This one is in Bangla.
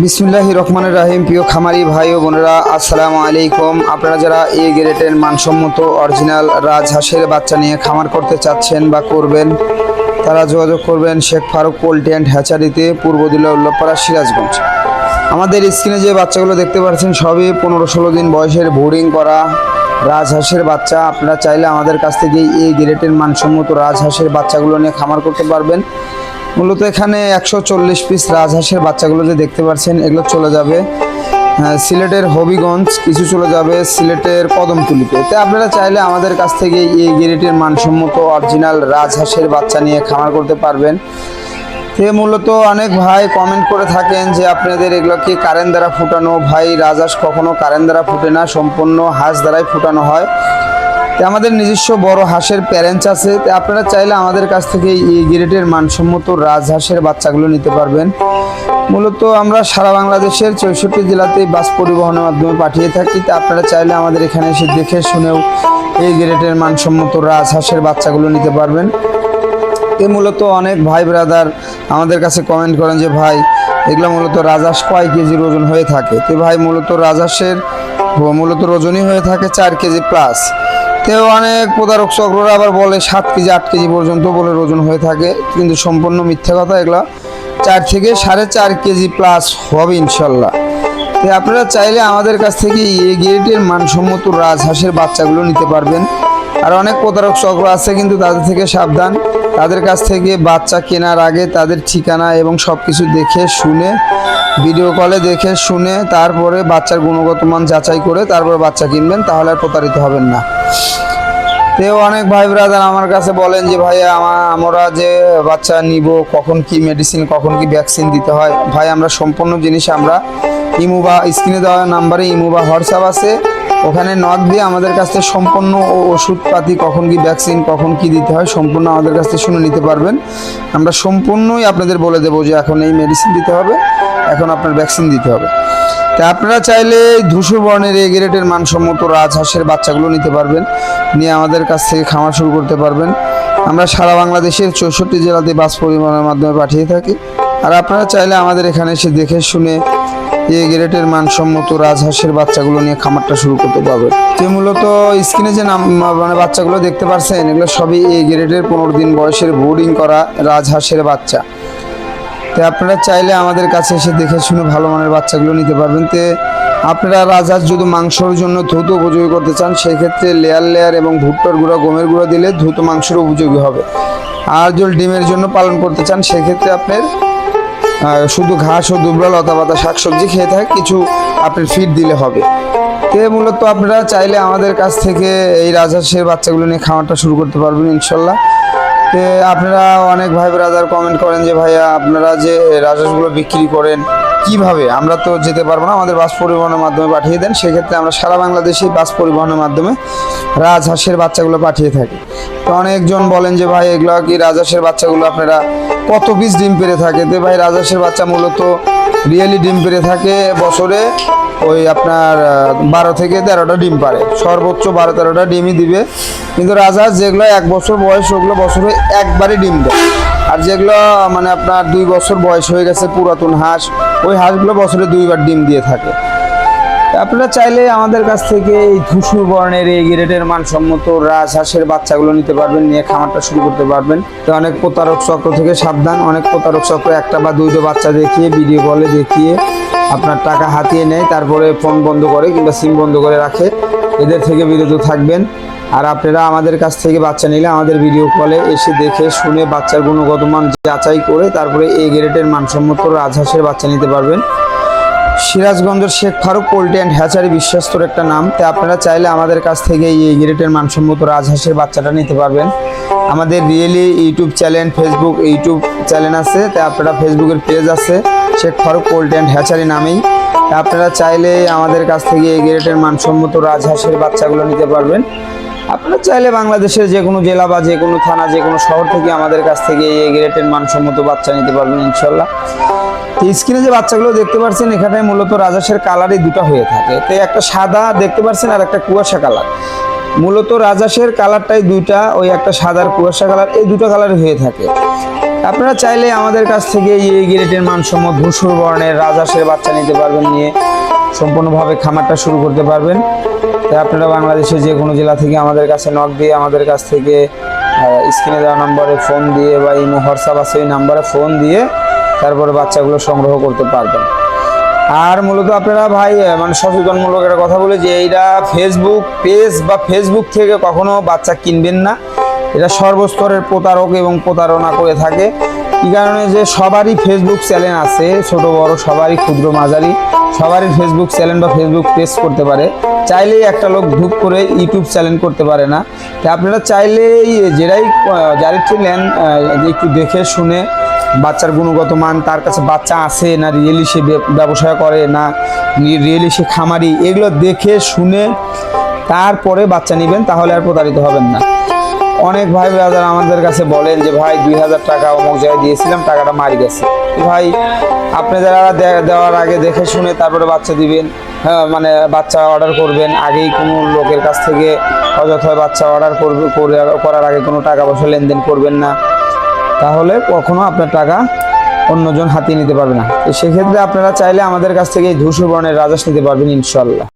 বিসমিল্লাহির রহমানির রহিম। প্রিয় খামারি ভাই ও বোনেরা, আসসালামু আলাইকুম। আপনারা যারা এ গ্রেডের মানসম্মত অরিজিনাল রাজহাঁসের বাচ্চা নিয়ে খামার করতে চাচ্ছেন বা করবেন, তারা যোগাযোগ করবেন শেখ ফারুক পোল্ট্রি অ্যান্ড হ্যাচারিতে, পূর্ব দিল্লা উল্লাপাড়া, সিরাজগঞ্জ। আমাদের স্ক্রিনে যে বাচ্চাগুলো দেখতে পাচ্ছেন সবই 15-16 দিন বয়সের বোর্ডিং করা রাজহাঁসের বাচ্চা। আপনারা চাইলে আমাদের কাছ থেকে এই গ্রেডের মানসম্মত রাজহাঁসের বাচ্চাগুলো নিয়ে খামার করতে পারবেন। মূলত এখানে 140 পিস রাজহাঁসের বাচ্চাগুলো যে দেখতে পাচ্ছেন এগুলো চলে যাবে সিলেটের হবিগঞ্জ, কিছু চলে যাবে সিলেটের কদমতলিতে। তো আপনারা চাইলে আমাদের কাছ থেকে এই গ্রেডের মানসম্মত অরিজিনাল রাজহাঁসের বাচ্চা নিয়ে খামার করতে পারবেন। তো মূলত অনেক ভাই কমেন্ট করে থাকেন যে আপনাদের এগুলো কি কারেন্ট দ্বারা ফুটানো? ভাই, রাজহাঁস কখনো কারেন্ট দ্বারা ফুটে না, সম্পূর্ণ হাঁস দ্বারাই ফুটানো হয়। তো আমাদের নিজস্ব বড় হাঁসের প্যারেন্টস আছে। তো আপনারা চাইলে আমাদের কাছ থেকে এই গ্রেডের মানসম্মত রাজহাঁসের বাচ্চাগুলো নিতে পারবেন। মূলত আমরা সারা বাংলাদেশের 64 জেলাতেই বাস পরিবহনের মাধ্যমে পাঠিয়ে থাকি। তো আপনারা চাইলে আমাদের এখানে এসে দেখে শুনেও এই গ্রেডের মানসম্মত রাজহাঁসের বাচ্চাগুলো নিতে পারবেন। তো মূলত অনেক ভাই ব্রাদার আমাদের কাছে কমেন্ট করেন যে ভাই, এগুলো মূলত রাজহাঁস কয় কেজির ওজন হয়ে থাকে? তো ভাই, মূলত রাজহাঁসের ওজনই হয়ে থাকে 4 কেজি প্লাস। তো অনেক প্রতারক চক্ররা আবার বলে 7 কেজি 8 কেজি পর্যন্ত বলে ওজন হয়ে থাকে, কিন্তু সম্পূর্ণ মিথ্যা কথা। এগুলো 4 থেকে 4.5 কেজি প্লাস হবে ইনশাল্লাহ। তো আপনারা চাইলে আমাদের কাছ থেকে এই গ্রেডের মানসম্মত রাজহাঁসের বাচ্চাগুলো নিতে পারবেন। আর অনেক প্রতারক চক্র আছে, কিন্তু তাদের থেকে সাবধান। তাদের কাছ থেকে বাচ্চা কেনার আগে তাদের ঠিকানা এবং সব কিছু দেখে শুনে, ভিডিও কলে দেখে শুনে, তারপরে বাচ্চার গুণগত মান যাচাই করে তারপরে বাচ্চা কিনবেন, তাহলে আর প্রতারিত হবেন না। তো অনেক ভাই ব্রাদার আমার কাছে বলেন যে ভাই, আমরা যে বাচ্চা নিব, কখন কি মেডিসিন, কখন কি ভ্যাকসিন দিতে হয়। ভাই, আমরা সম্পূর্ণ জিনিস আমরা ইমো বা স্ক্রিনে দেওয়া নাম্বারে ইমো বা হোয়াটসঅ্যাপ আছে, ওখানে নক দিয়ে আমাদের কাছ থেকে সম্পূর্ণ ওষুধপাতি, কখন কি ভ্যাকসিন, কখন কি দিতে হয়, সম্পূর্ণ আমাদের কাছ থেকে শুনে নিতে পারবেন। আমরা সম্পূর্ণই আপনাদের বলে দেবো যে এখন এই মেডিসিন দিতে হবে, এখন আপনার ভ্যাকসিন দিতে হবে। তা আপনারা চাইলে ধূসর বর্ণের এই গ্রেডের মানসম্মত রাজহাঁসের বাচ্চাগুলো নিতে পারবেন, নিয়ে আমাদের কাছ থেকে খামার শুরু করতে পারবেন। আমরা সারা বাংলাদেশের 64 জেলাতে বাস পরিবহনের মাধ্যমে পাঠিয়ে থাকি। আর আপনারা চাইলে আমাদের এখানে এসে দেখে শুনে এই গ্রেডের মানসম্মত রাজহাঁসের বাচ্চাগুলো নিয়ে খামারটা শুরু করতে পারবেন। যে মূলত স্ক্রিনে যে বাচ্চাগুলো দেখতে পাচ্ছেন এগুলো সবই এই গ্রেডের 15 দিন বয়সের বোর্ডিং করা রাজহাঁসের বাচ্চা। তো আপনারা চাইলে আমাদের কাছে এসে দেখে শুনে ভালো মানের বাচ্চাগুলো নিতে পারবেন। তো আপনারা রাজহাঁস যদি মাংসের জন্য দ্রুত উপযোগী করতে চান, সেই ক্ষেত্রে লেয়ার এবং ভুট্টার গুঁড়া, গমের গুঁড়া দিলে দ্রুত মাংসের উপযোগী হবে। আর যদি ডিমের জন্য পালন করতে চান, সেক্ষেত্রে আপনার শুধু ঘাস ও দুবলা লতা পাতা শাকসবজি খেয়ে থাকে, কিছু আপনার ফিড দিলে হবে। তো মূলত আপনারা চাইলে আমাদের কাছ থেকে এই রাজহাঁসের বাচ্চাগুলো নিয়ে খামারটা শুরু করতে পারবেন ইনশাল্লাহ। তো আপনারা অনেক ভাই ব্রাদার কমেন্ট করেন যে ভাইয়া, আপনারা যে রাজহাঁসগুলো বিক্রি করেন কিভাবে? আমরা তো যেতে পারবো না, আমাদের বাস পরিবহনের মাধ্যমে পাঠিয়ে দেন। সেক্ষেত্রে আমরা সারা বাংলাদেশে বাস পরিবহনের মাধ্যমে রাজহাঁসের বাচ্চাগুলো পাঠিয়ে থাকি। তো অনেকজন বলেন যে ভাই, এগুলো কি রাজহাঁসের বাচ্চাগুলো আপনারা কত পিস ডিম পেড়ে থাকে? তো ভাই, রাজহাঁসের বাচ্চা মূলত রিয়েলি ডিম পেড়ে থাকে বছরে ওই আপনার 12 থেকে 13টা ডিম পারে, সর্বোচ্চ 12-13টা ডিমই দিবে। কিন্তু রাজহাঁস যেগুলো 1 বছর বয়স, ওগুলো বছরে একবারই ডিম দেয়। আর যেগুলো মানে আপনার 2 বছর বয়স হয়ে গেছে পুরাতন হাঁস, ওই হাঁসগুলো বছরে 2বার ডিম দিয়ে থাকে। আপনারা চাইলে আমাদের কাছ থেকে এই ধূসর বর্ণের এই গ্রেডের মানসম্মত রাজহাঁসের বাচ্চাগুলো নিতে পারবেন, নিয়ে খামারটা শুরু করতে পারবেন। তো অনেক প্রতারক চক্র থেকে সাবধান। অনেক প্রতারক চক্র 1টা বা 2টা বাচ্চা দেখিয়ে, ভিডিও কলে দেখিয়ে আপনার টাকা হাতিয়ে নেয়, তারপরে ফোন বন্ধ করে কিংবা সিম বন্ধ করে রাখে। এদের থেকে বিরত থাকবেন। আর আপনারা আমাদের কাছ থেকে বাচ্চা নিলে আমাদের ভিডিও কলে এসে দেখে শুনে বাচ্চার গুণগত মান যাচাই করে তারপরে এই গ্রেডের মানসম্মত রাজহাঁসের বাচ্চা নিতে পারবেন। সিরাজগঞ্জের Sheikh Faruk poultry and hatchery বিশ্বস্তর একটা নাম। তো আপনারা চাইলে আমাদের কাছ থেকে এই গ্রেডের মানসম্মত রাজহাঁসের বাচ্চাটা নিতে পারবেন। আমাদের really YouTube channel, Facebook YouTube channel আছে। তো আপনারা ফেসবুকের পেজ আছে Sheikh Faruk poultry and hatchery নামেই। আপনারা চাইলে আমাদের কাছ থেকে এই গ্রেডের মানসম্মত রাজহাঁসের বাচ্চাগুলো নিতে পারবেন। আপনারা চাইলে বাংলাদেশের যে কোনো জেলা বা যে কোনো থানা, যে কোনো শহর থেকে আমাদের কাছ থেকে এই গ্রেডের মানসম্মত বাচ্চা নিতে পারবেন ইনশাল্লাহ। তো স্ক্রিনে যে বাচ্চাগুলো দেখতে পাচ্ছেন, এখানে মূলত রাজহাঁসের কালারই 2টা হয়ে থাকে। তো একটা সাদা দেখতে পাচ্ছেন আর একটা কুয়াশা কালার। মূলত রাজহাঁসের কালারটাই দুইটা, ওই একটা সাদার কুয়াশা কালার, এই দুটো কালার হয়ে থাকে। আপনারা চাইলে আমাদের কাছ থেকে এই গ্রেডের মানসম্মত ধূসর বর্ণের রাজহাঁসের বাচ্চা নিতে পারবেন, নিয়ে সম্পূর্ণভাবে খামারটা শুরু করতে পারবেন। তাই আপনারা বাংলাদেশের যে কোনো জেলা থেকে আমাদের কাছে নক দিয়ে আমাদের কাছ থেকে স্ক্রিনে দেওয়া নম্বরে ফোন দিয়ে বা ইমো হোয়াটসঅ্যাপ আছে এই নাম্বারে ফোন দিয়ে তারপরে বাচ্চাগুলো সংগ্রহ করতে পারবেন। আর মূলত আপনারা ভাই মানে সচেতনমূলক একটা কথা বলে যে এইটা ফেসবুক পেজ বা ফেসবুক থেকে কখনো বাচ্চা কিনবেন না। এটা সর্বস্তরের প্রতারক এবং প্রতারণা করে থাকে। কি কারণে যে সবারই ফেসবুক চ্যানেল আছে, ছোট বড় সবারই, ক্ষুদ্র মাঝারি সবারই ফেসবুক চ্যানেল বা ফেসবুক পেজ করতে পারে। চাইলেই একটা লোক ধুপ করে ইউটিউব চ্যানেল করতে পারে না। তাই আপনারা চাইলেই যারাই নেন একটু দেখে শুনে বাচ্চার গুণগত মান, তার কাছে বাচ্চা আছে না, রিয়েলি সে ব্যবসা করে না রিয়েলি সে খামারি, এগুলো দেখে শুনে তারপরে বাচ্চা নেবেন, তাহলে আর প্রতারিত হবেন না। অনেক ভাই ব্রাদার আমাদের কাছে বলেন যে ভাই 2000 টাকা অমুক জায়গায় দিয়েছিলাম, টাকাটা মারি গেছে। ভাই আপনি যারা দেওয়ার আগে দেখে শুনে তারপরে বাচ্চা দিবেন, হ্যাঁ মানে বাচ্চা অর্ডার করবেন, আগেই কোনো লোকের কাছ থেকে অযথা বাচ্চা অর্ডার করার আগে কোনো টাকা পয়সা লেনদেন করবেন না, তাহলে কখনো আপনার টাকা অন্যজন হাতিয়ে নিতে পারবে না। সেক্ষেত্রে আপনারা চাইলে আমাদের কাছ থেকে এই ধূসর বর্ণের রাজহাঁস নিতে পারবেন ইনশাল্লাহ।